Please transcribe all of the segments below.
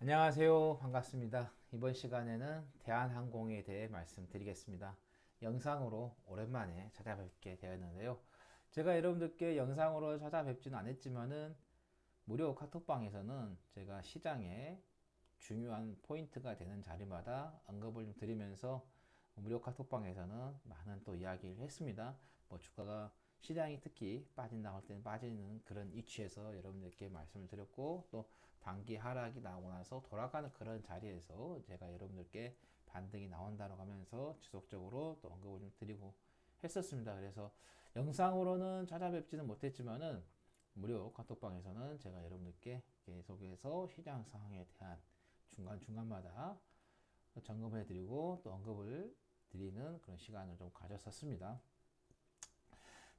안녕하세요. 반갑습니다. 이번 시간에는 대한항공에 대해 말씀드리겠습니다. 영상으로 오랜만에 찾아뵙게 되었는데요. 제가 여러분들께 영상으로 찾아뵙지는 않았지만은 무료 카톡방에서는 제가 시장에 중요한 포인트가 되는 자리마다 언급을 좀 드리면서 무료 카톡방에서는 많은 또 이야기를 했습니다. 뭐 주가가 시장이 특히 빠진다고 할 때는 빠지는 그런 이치에서 여러분들께 말씀을 드렸고, 또 단기 하락이 나오고 나서 돌아가는 그런 자리에서 제가 여러분들께 반등이 나온다고 하면서 지속적으로 또 언급을 좀 드리고 했었습니다. 그래서 영상으로는 찾아뵙지는 못했지만은 무료 카톡방에서는 제가 여러분들께 계속해서 시장 상황에 대한 중간중간마다 점검을 해드리고 또 언급을 드리는 그런 시간을 좀 가졌었습니다.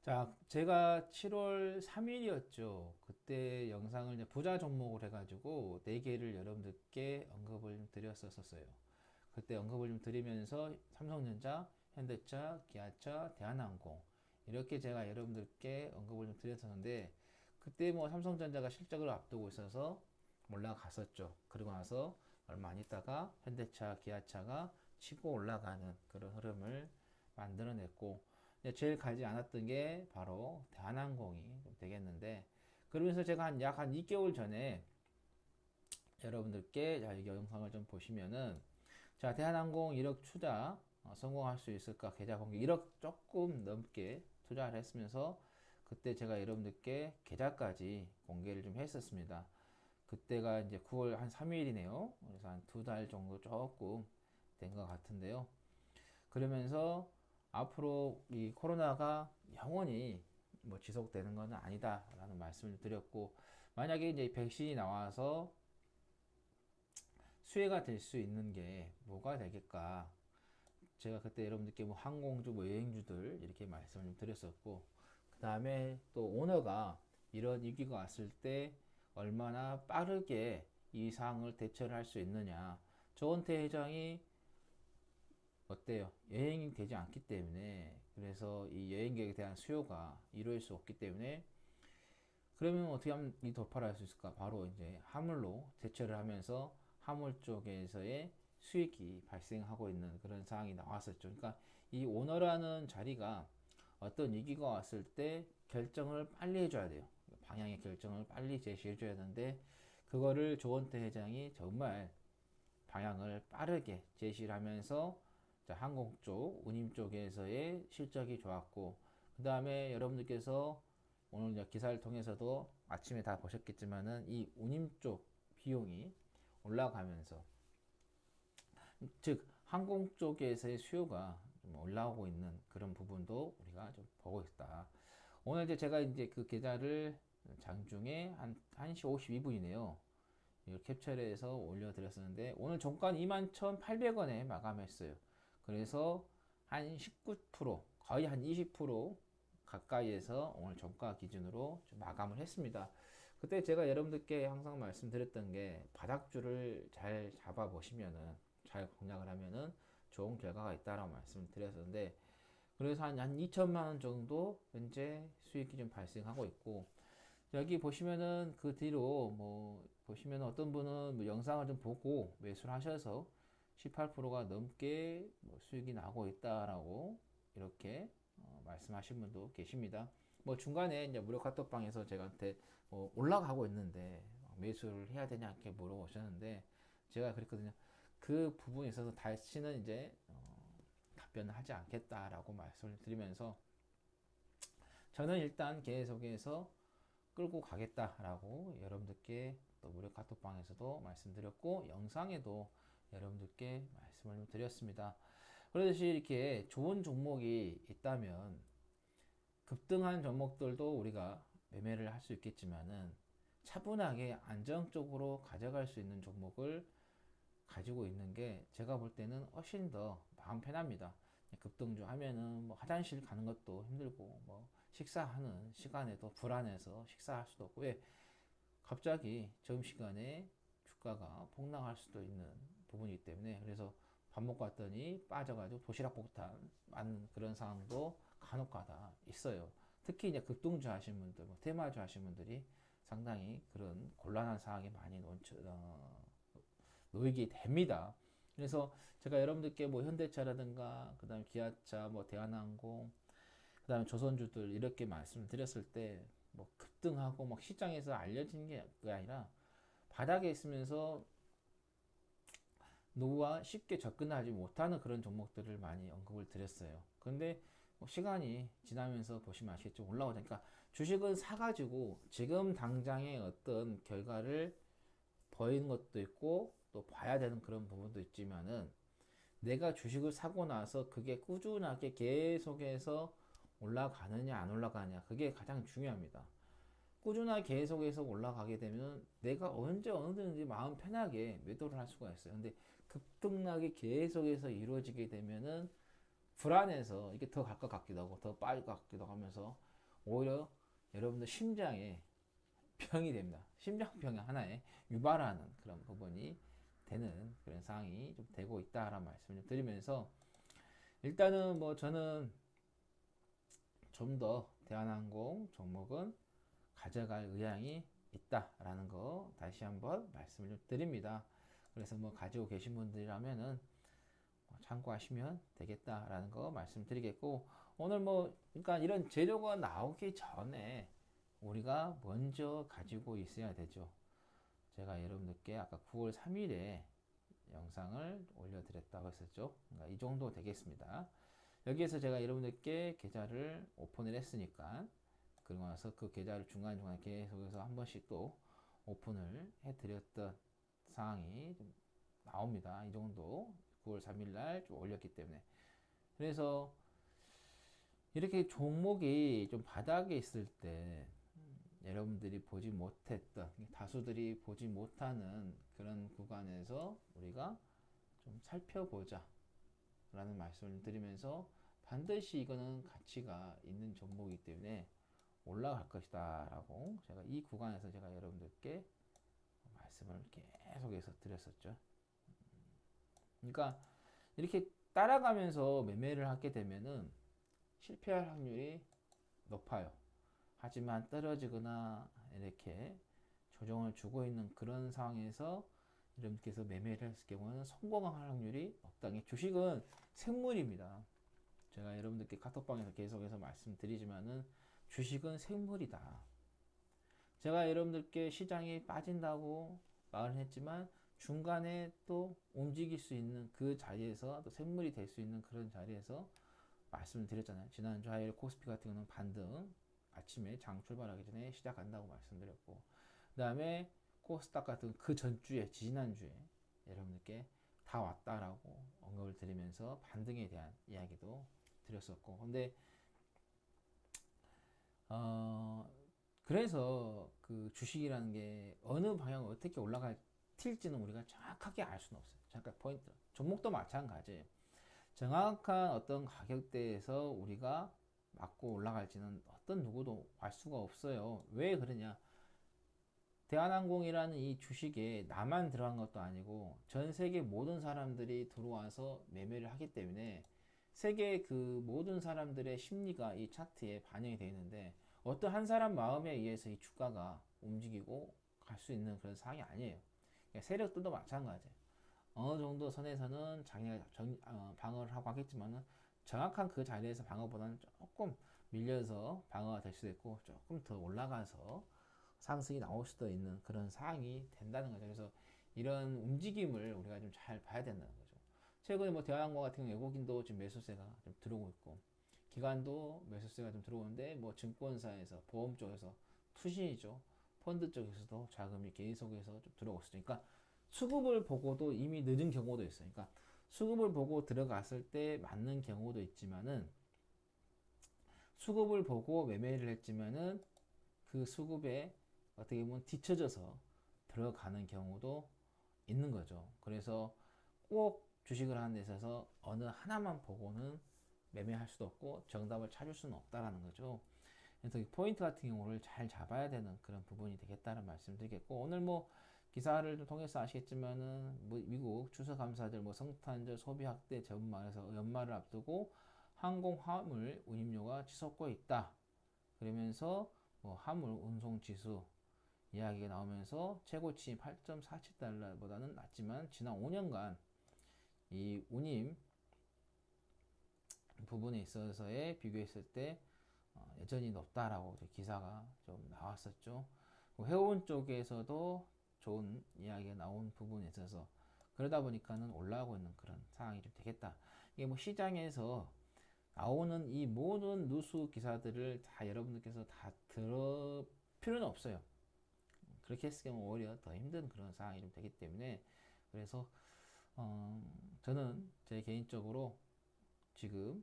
자, 제가 7월 3일이었죠. 그때 영상을 이제 부자 종목을 해가지고 4개를 여러분들께 언급을 좀 드렸었어요. 그때 언급을 좀 드리면서 삼성전자, 현대차, 기아차, 대한항공 이렇게 제가 여러분들께 언급을 좀 드렸었는데, 그때 뭐 삼성전자가 실적을 앞두고 있어서 올라갔었죠. 그리고 나서 얼마 안 있다가 현대차, 기아차가 치고 올라가는 그런 흐름을 만들어냈고, 제일 가지 않았던 게 바로 대한항공이 되겠는데, 그러면서 제가 약 한 2개월 전에 여러분들께 이 영상을 좀 보시면은, 자, 대한항공 1억 투자 성공할 수 있을까? 계좌 공개 1억 조금 넘게 투자를 했으면서 그때 제가 여러분들께 계좌까지 공개를 좀 했었습니다. 그때가 이제 9월 한 3일이네요. 그래서 한 2달 정도 조금 된 것 같은데요. 그러면서 앞으로 이 코로나가 영원히 뭐 지속되는 것은 아니다라는 말씀을 드렸고, 만약에 이제 백신이 나와서 수혜가 될 수 있는 게 뭐가 되겠까? 제가 그때 여러분들께 뭐 항공주, 뭐 여행주들 이렇게 말씀을 좀 드렸었고, 그 다음에 또 오너가 이런 위기가 왔을 때 얼마나 빠르게 이 상황을 대처를 할 수 있느냐. 조은태 회장이 어때요? 여행이 되지 않기 때문에, 그래서 이 여행객에 대한 수요가 이루어질 수 없기 때문에, 그러면 어떻게 하면 이 돌파를 할 수 있을까? 바로 이제 화물로 대처를 하면서 화물 쪽에서의 수익이 발생하고 있는 그런 상황이 나왔었죠. 그러니까 이 오너라는 자리가 어떤 위기가 왔을 때 결정을 빨리 해줘야 돼요. 방향의 결정을 빨리 제시해줘야 되는데, 그거를 조원태 회장이 정말 방향을 빠르게 제시를 하면서, 자, 항공 쪽, 운임 쪽에서의 실적이 좋았고, 그 다음에 여러분들께서 오늘 기사를 통해서도 아침에 다 보셨겠지만은 이 운임 쪽 비용이 올라가면서, 즉 항공 쪽에서의 수요가 좀 올라오고 있는 그런 부분도 우리가 좀 보고 있다. 오늘 이제 제가 이제 그 계좌를 장중에 한 1시 52분이네요. 이걸 캡처를 해서 올려드렸었는데, 오늘 종가는 21,800원에 마감했어요. 그래서 한 19%, 거의 한 20% 가까이에서 오늘 종가 기준으로 좀 마감을 했습니다. 그때 제가 여러분들께 항상 말씀드렸던 게, 바닥줄을 잘 잡아 보시면은, 잘 공략을 하면은 좋은 결과가 있다라고 말씀드렸었는데, 그래서 한 2천만 원 정도 현재 수익이 좀 발생하고 있고, 여기 보시면은 그 뒤로 뭐 보시면 어떤 분은 뭐 영상을 좀 보고 매수를 하셔서 18%가 넘게 뭐 수익이 나고 있다라고 이렇게 말씀하신 분도 계십니다. 뭐 중간에 이제 무료 카톡방에서 제가한테 뭐 올라가고 있는데 매수를 해야 되냐 이렇게 물어보셨는데, 제가 그랬거든요. 그 부분에 있어서 다시는 이제 답변을 하지 않겠다라고 말씀을 드리면서, 저는 일단 계속해서 끌고 가겠다라고 여러분들께 또 무료 카톡방에서도 말씀드렸고, 영상에도 여러분들께 말씀을 드렸습니다. 그러듯이 이렇게 좋은 종목이 있다면 급등한 종목들도 우리가 매매를 할 수 있겠지만은, 차분하게 안정적으로 가져갈 수 있는 종목을 가지고 있는 게 제가 볼 때는 훨씬 더 마음 편합니다. 급등주 하면은 뭐 화장실 가는 것도 힘들고, 뭐 식사하는 시간에도 불안해서 식사할 수도 없고, 왜 갑자기 점심시간에 주가가 폭락할 수도 있는 부분이기 때문에, 그래서 밥 먹고 왔더니 빠져가지고 도시락 폭탄 맞는 그런 상황도 간혹가다 있어요. 특히 이제 급등주 하신 분들, 뭐 테마주 하신 분들이 상당히 그런 곤란한 상황이 많이 놓이게 됩니다. 그래서 제가 여러분들께 뭐 현대차라든가 그다음에 기아차, 뭐 대한항공, 그다음에 조선주들 이렇게 말씀드렸을 때 뭐 급등하고 막 시장에서 알려진 게 아니라 바닥에 있으면서 누구와 쉽게 접근하지 못하는 그런 종목들을 많이 언급을 드렸어요. 근데 뭐 시간이 지나면서 보시면 아시겠죠. 올라오니까 주식은 사가지고 지금 당장의 어떤 결과를 보이는 것도 있고 또 봐야 되는 그런 부분도 있지만은 내가 주식을 사고 나서 그게 꾸준하게 계속해서 올라가느냐 안 올라가느냐 그게 가장 중요합니다. 꾸준하게 계속해서 올라가게 되면 내가 언제 어느든지 마음 편하게 매도를 할 수가 있어요. 근데 급등락이 계속해서 이루어지게 되면은 불안해서 이게 더 갈 것 같기도 하고 더 빠질 것 같기도 하면서 오히려 여러분들 심장에 병이 됩니다. 심장병의 하나의 유발하는 그런 부분이 되는 그런 상황이 좀 되고 있다라는 말씀을 좀 드리면서 일단은 뭐 저는 좀 더 대한항공 종목은 가져갈 의향이 있다라는 거 다시 한번 말씀을 좀 드립니다. 그래서 뭐 가지고 계신 분들이라면은 참고하시면 되겠다라는 거 말씀드리겠고 오늘 뭐 그러니까 이런 재료가 나오기 전에 우리가 먼저 가지고 있어야 되죠. 제가 여러분들께 아까 9월 3일에 영상을 올려드렸다고 했었죠. 그러니까 이 정도 되겠습니다. 여기에서 제가 여러분들께 계좌를 오픈을 했으니까 그리고 나서 그 계좌를 중간중간 계속해서 한 번씩 또 오픈을 해드렸던 상황이 좀 나옵니다. 이 정도 9월 3일 날 좀 올렸기 때문에 그래서 이렇게 종목이 좀 바닥에 있을 때 여러분들이 보지 못했던 다수들이 보지 못하는 그런 구간에서 우리가 좀 살펴보자 라는 말씀을 드리면서 반드시 이거는 가치가 있는 종목이기 때문에 올라갈 것이다 라고 제가 이 구간에서 제가 여러분들께 말씀을 계속해서 드렸었죠. 그러니까 이렇게 따라가면서 매매를 하게 되면은 실패할 확률이 높아요. 하지만 떨어지거나 이렇게 조정을 주고 있는 그런 상황에서 여러분께서 매매를 했을 경우는 성공할 확률이 없다. 주식은 생물입니다. 제가 여러분들께 카톡방에서 계속해서 말씀드리지만은 주식은 생물이다. 제가 여러분들께 시장이 빠진다고 말을 했지만 중간에 또 움직일 수 있는 그 자리에서 또 생물이 될 수 있는 그런 자리에서 말씀을 드렸잖아요. 지난주 화요일 코스피 같은 경우는 반등 아침에 장 출발하기 전에 시작한다고 말씀드렸고 그 다음에 코스닥 같은 그 전주에 지난주에 여러분들께 다 왔다라고 언급을 드리면서 반등에 대한 이야기도 드렸었고 근데 그래서 그 주식이라는 게 어느 방향으로 어떻게 올라갈지는 우리가 정확하게 알 수는 없어요. 잠깐 포인트. 종목도 마찬가지예요. 정확한 어떤 가격대에서 우리가 맞고 올라갈지는 어떤 누구도 알 수가 없어요. 왜 그러냐? 대한항공이라는 이 주식에 나만 들어간 것도 아니고 전 세계 모든 사람들이 들어와서 매매를 하기 때문에 세계 그 모든 사람들의 심리가 이 차트에 반영이 되어 있는데 어떤 한 사람 마음에 의해서 이 주가가 움직이고 갈 수 있는 그런 상황이 아니에요. 그러니까 세력들도 마찬가지예요. 어느 정도 선에서는 자기가 방어를 하고 하겠지만은 정확한 그 자리에서 방어보다는 조금 밀려서 방어가 될 수도 있고 조금 더 올라가서 상승이 나올 수도 있는 그런 상황이 된다는 거죠. 그래서 이런 움직임을 우리가 좀 잘 봐야 된다는 거죠. 최근에 뭐 대한항공 같은 경우 외국인도 지금 매수세가 좀 들어오고 있고 기관도 매수세가 좀 들어오는데 뭐 증권사에서 보험 쪽에서 투신이죠. 펀드 쪽에서도 자금이 계속해서 좀 들어오고 있으니까 수급을 보고도 이미 늦은 경우도 있어요. 그러니까 수급을 보고 들어갔을 때 맞는 경우도 있지만은 수급을 보고 매매를 했지만은 그 수급에 어떻게 보면 뒤쳐져서 들어가는 경우도 있는 거죠. 그래서 꼭 주식을 하는 데 있어서 어느 하나만 보고는 매매할 수도 없고 정답을 찾을 수는 없다라는 거죠. 그래서 이 포인트 같은 경우를 잘 잡아야 되는 그런 부분이 되겠다는 말씀 드리겠고 오늘 뭐 기사를 좀 통해서 아시겠지만은 뭐 미국 추수감사절 뭐 성탄절 소비 확대 전망에서 연말을 앞두고 항공 화물 운임료가 치솟고 있다. 그러면서 뭐 화물 운송 지수 이야기가 나오면서 최고치 8.47달러보다는 낮지만 지난 5년간 이 운임 부분에 있어서의 비교했을 때 여전히 높다라고 기사가 좀 나왔었죠. 해운 쪽에서도 좋은 이야기가 나온 부분에 있어서 그러다 보니까는 올라가고 있는 그런 상황이 좀 되겠다. 이게 뭐 시장에서 나오는 이 모든 뉴스 기사들을 다 여러분들께서 다 들을 필요는 없어요. 그렇게 했을 경우 오히려 더 힘든 그런 상황이 좀 되기 때문에 그래서 저는 제 개인적으로 지금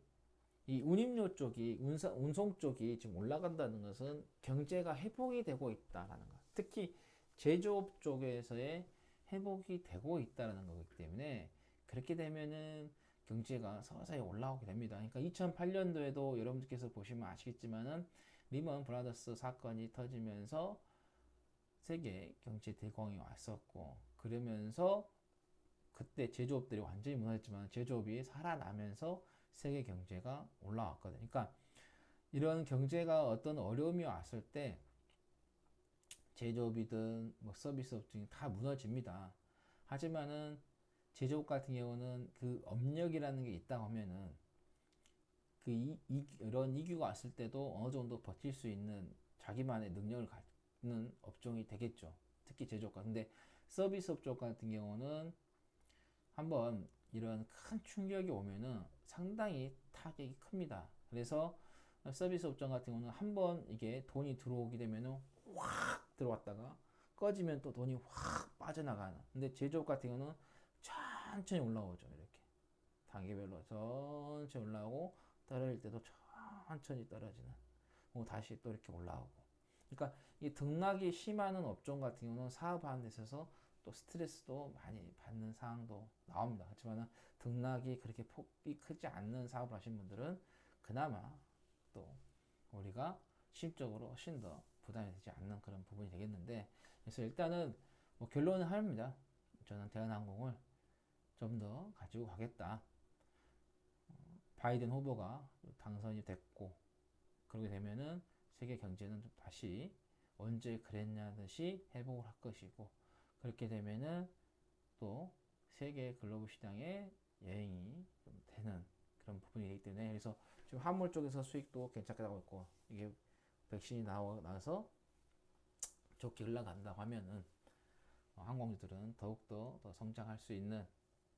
이 운임료 쪽이 운송 쪽이 지금 올라간다는 것은 경제가 회복이 되고 있다라는 것. 특히 제조업 쪽에서의 회복이 되고 있다는 거기 때문에 그렇게 되면은 경제가 서서히 올라오게 됩니다. 그러니까 2008년도에도 여러분들께서 보시면 아시겠지만은 리먼 브라더스 사건이 터지면서 세계 경제 대공이 왔었고 그러면서 그때 제조업들이 완전히 무너졌지만 제조업이 살아나면서 세계 경제가 올라왔거든요. 그러니까 이런 경제가 어떤 어려움이 왔을 때 제조업이든 뭐 서비스업 등이 다 무너집니다. 하지만은 제조업 같은 경우는 그 업력이라는 게 있다 하면은 이런 위기가 왔을 때도 어느 정도 버틸 수 있는 자기만의 능력을 갖는 업종이 되겠죠. 특히 제조업과. 근데 서비스업 쪽 같은 경우는 한번 이런 큰 충격이 오면은 상당히 타격이 큽니다. 그래서 서비스 업종 같은 경우는 한번 이게 돈이 들어오게 되면은 확 들어왔다가 꺼지면 또 돈이 확 빠져나가는. 근데 제조업 같은 경우는 천천히 올라오죠. 이렇게 단계별로 천천히 올라오고 떨어질 때도 천천히 떨어지는. 다시 또 이렇게 올라오고. 그러니까 이 등락이 심한 업종 같은 경우는 사업하는 데 있어서 또 스트레스도 많이 받는 상황도 나옵니다. 그렇지만 등락이 그렇게 폭이 크지 않는 사업을 하시는 분들은 그나마 또 우리가 심적으로 훨씬 더 부담이 되지 않는 그런 부분이 되겠는데 그래서 일단은 뭐 결론은 합니다. 저는 대한항공을 좀 더 가지고 가겠다. 바이든 후보가 당선이 됐고 그렇게 되면은 세계 경제는 좀 다시 언제 그랬냐듯이 회복을 할 것이고 그렇게 되면은 또 세계 글로벌 시장에 여행이 좀 되는 그런 부분이 되기 때문에 그래서 지금 화물 쪽에서 수익도 괜찮게 나오고 있고 이게 백신이 나와서 좋게 흘러간다고 하면은 항공주들은 더욱더 더 성장할 수 있는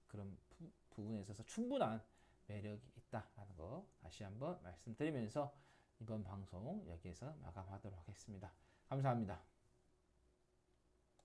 그런 부분에 있어서 충분한 매력이 있다라는 거 다시 한번 말씀드리면서 이번 방송 여기에서 마감하도록 하겠습니다. 감사합니다.